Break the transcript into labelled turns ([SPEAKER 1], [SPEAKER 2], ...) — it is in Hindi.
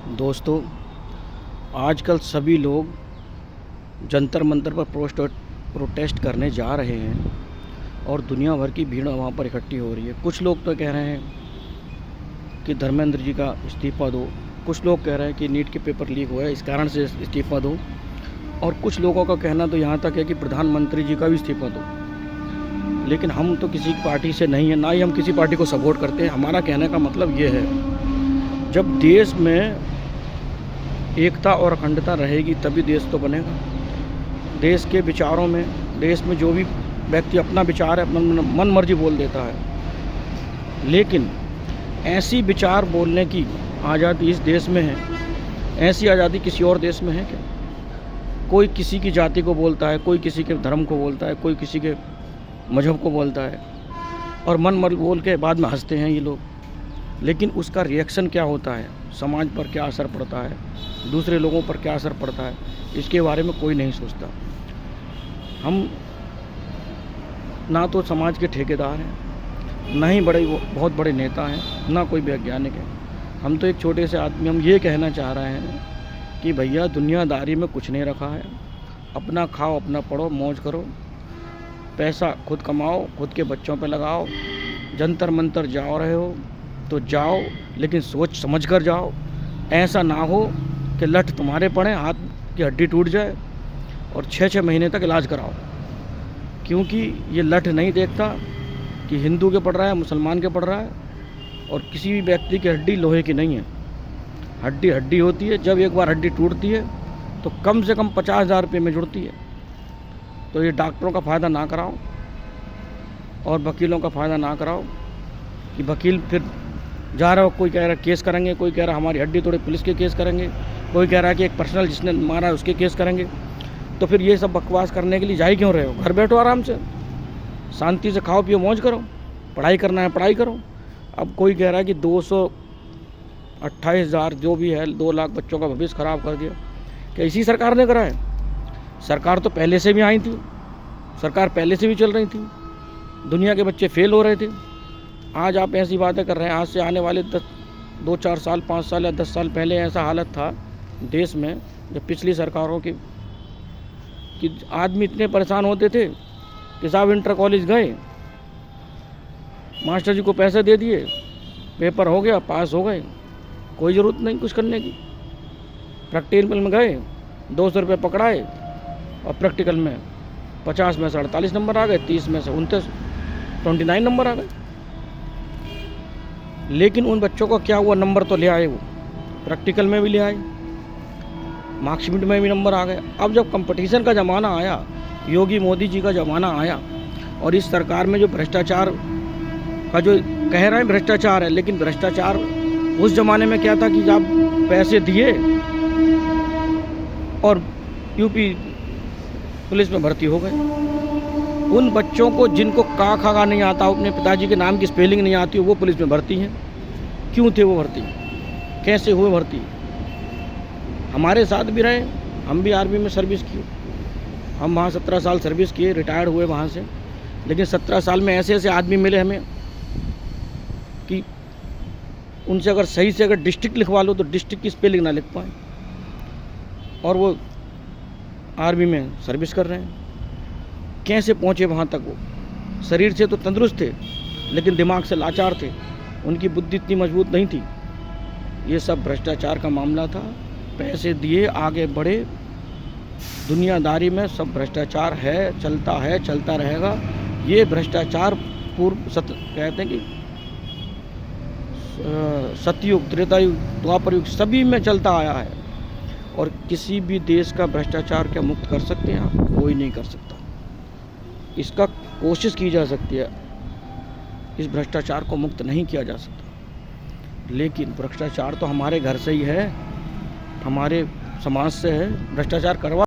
[SPEAKER 1] दोस्तों, आजकल सभी लोग जंतर मंतर पर प्रोटेस्ट करने जा रहे हैं और दुनिया भर की भीड़ वहाँ पर इकट्ठी हो रही है। कुछ लोग तो कह रहे हैं कि धर्मेंद्र जी का इस्तीफ़ा दो, कुछ लोग कह रहे हैं कि नीट के पेपर लीक हुआ है इस कारण से इस्तीफ़ा दो, और कुछ लोगों का कहना तो यहाँ तक है कि प्रधानमंत्री जी का भी इस्तीफ़ा दो। लेकिन हम तो किसी पार्टी से नहीं है, ना ही हम किसी पार्टी को सपोर्ट करते हैं। हमारा कहने का मतलब ये है, जब देश में एकता और अखंडता रहेगी तभी देश तो बनेगा। देश के विचारों में, देश में जो भी व्यक्ति अपना विचार है अपना मन मर्जी बोल देता है, लेकिन ऐसी विचार बोलने की आज़ादी इस देश में है, ऐसी आज़ादी किसी और देश में है क्या? कोई किसी की जाति को बोलता है, कोई किसी के धर्म को बोलता है, कोई किसी के मजहब को बोलता है और मन मर्जी बोल के बाद में हंसते हैं ये लोग। लेकिन उसका रिएक्शन क्या होता है, समाज पर क्या असर पड़ता है, दूसरे लोगों पर क्या असर पड़ता है, इसके बारे में कोई नहीं सोचता। हम ना तो समाज के ठेकेदार हैं, ना ही बहुत बड़े नेता हैं, ना कोई वैज्ञानिक है। हम तो एक छोटे से आदमी, हम ये कहना चाह रहे हैं कि भैया दुनियादारी में कुछ नहीं रखा है। अपना खाओ, अपना पढ़ो, मौज करो, पैसा खुद कमाओ, खुद के बच्चों पे लगाओ। जंतर मंतर जा रहे हो तो जाओ, लेकिन सोच समझ कर जाओ। ऐसा ना हो कि लठ तुम्हारे पड़े, हाथ की हड्डी टूट जाए और 6-6 महीने तक इलाज कराओ। क्योंकि ये लठ नहीं देखता कि हिंदू के पड़ रहा है, मुसलमान के पड़ रहा है, और किसी भी व्यक्ति की हड्डी लोहे की नहीं है। हड्डी हड्डी होती है, जब एक बार हड्डी टूटती है तो कम से कम 50,000 रुपये में जुड़ती है। तो ये डॉक्टरों का फ़ायदा ना कराओ और वकीलों का फ़ायदा ना कराओ कि वकील फिर जा रहा हो, कोई कह रहा है केस करेंगे, कोई कह रहा है हमारी हड्डी तोड़े पुलिस के केस करेंगे, कोई कह रहा है कि एक पर्सनल जिसने मारा है उसके केस करेंगे। तो फिर ये सब बकवास करने के लिए जा ही क्यों रहे हो? घर बैठो आराम से, शांति से खाओ पियो, मौज करो, पढ़ाई करना है पढ़ाई करो। अब कोई कह रहा है कि 228,000 जो भी है, 2 लाख बच्चों का भविष्य ख़राब कर दिया। क्या इसी सरकार ने करा है? सरकार तो पहले से भी आई थी, सरकार पहले से भी चल रही थी, दुनिया के बच्चे फेल हो रहे थे। आज आप ऐसी बातें कर रहे हैं। आज से आने वाले 2-4 साल, 5 साल या 10 साल पहले ऐसा हालत था देश में, जब पिछली सरकारों की, कि आदमी इतने परेशान होते थे कि साहब इंटर कॉलेज गए, मास्टर जी को पैसे दे दिए, पेपर हो गया, पास हो गए, कोई ज़रूरत नहीं कुछ करने की। प्रैक्टिकल में गए, 200 रुपये पकड़ाए और प्रैक्टिकल में 50 में से 48 नंबर आ गए, 30 में से 29 नंबर आ गए। लेकिन उन बच्चों का क्या हुआ? नंबर तो ले आए, वो प्रैक्टिकल में भी ले आए, मार्कशीट में भी नंबर आ गए। अब जब कंपटीशन का ज़माना आया, योगी मोदी जी का ज़माना आया, और इस सरकार में जो भ्रष्टाचार का जो कह रहे हैं भ्रष्टाचार है, लेकिन भ्रष्टाचार उस ज़माने में क्या था कि आप पैसे दिए और यूपी पुलिस में भर्ती हो गए। उन बच्चों को जिनको का खा नहीं आता, अपने पिताजी के नाम की स्पेलिंग नहीं आती, वो पुलिस में भर्ती हैं। क्यों थे वो भर्ती? कैसे हुए भर्ती? हमारे साथ भी रहे, हम भी आर्मी में सर्विस की, हम वहाँ 17 साल सर्विस किए, रिटायर्ड हुए वहाँ से। लेकिन 17 साल में ऐसे ऐसे आदमी मिले हमें कि उनसे अगर सही से अगर डिस्ट्रिक्ट लिखवा लो तो डिस्ट्रिक्ट की स्पेलिंग ना लिख पाए, और वो आर्मी में सर्विस कर रहे हैं। कैसे पहुँचे वहाँ तक? वो शरीर से तो तंदुरुस्त थे, लेकिन दिमाग से लाचार थे, उनकी बुद्धि इतनी मजबूत नहीं थी। ये सब भ्रष्टाचार का मामला था। पैसे दिए, आगे बढ़े। दुनियादारी में सब भ्रष्टाचार है, चलता रहेगा। ये भ्रष्टाचार कहते हैं कि सतयुग, त्रेता युग, द्वापर युग सभी में चलता आया है। और किसी भी देश का भ्रष्टाचार क्या मुक्त कर सकते हैं आप? कोई नहीं कर सकता। इसका कोशिश की जा सकती है, इस भ्रष्टाचार को मुक्त नहीं किया जा सकता। लेकिन भ्रष्टाचार तो हमारे घर से ही है, हमारे समाज से है। भ्रष्टाचार करवा